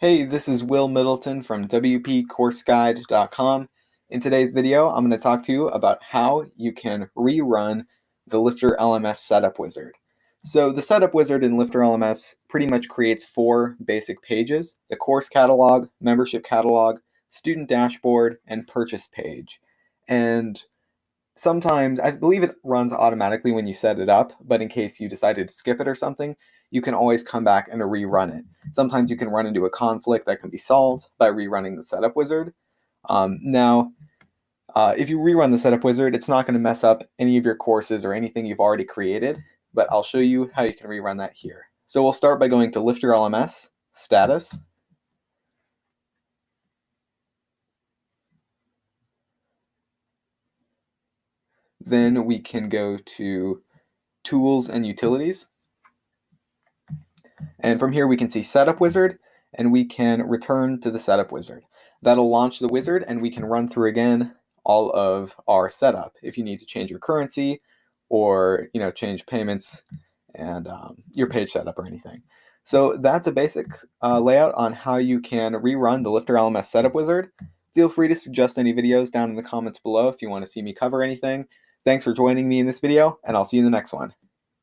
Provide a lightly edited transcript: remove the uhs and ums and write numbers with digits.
Hey, this is Will Middleton from WPCourseGuide.com. In today's video, I'm going to talk to you about how you can rerun the LifterLMS setup wizard. So the setup wizard in LifterLMS pretty much creates four basic pages: the course catalog, membership catalog, student dashboard, and purchase page. And sometimes, I believe it runs automatically when you set it up, but in case you decided to skip it or something, you can always come back and rerun it. Sometimes you can run into a conflict that can be solved by rerunning the setup wizard. If you rerun the setup wizard, it's not going to mess up any of your courses or anything you've already created, but I'll show you how you can rerun that here. So we'll start by going to LifterLMS, Status. Then we can go to Tools and Utilities. And from here we can see Setup Wizard, and we can return to the Setup Wizard. That'll launch the wizard, and we can run through again all of our setup if you need to change your currency or change payments and your page setup or anything. So that's a basic layout on how you can rerun the LifterLMS Setup Wizard. Feel free to suggest any videos down in the comments below if you want to see me cover anything. Thanks for joining me in this video, and I'll see you in the next one.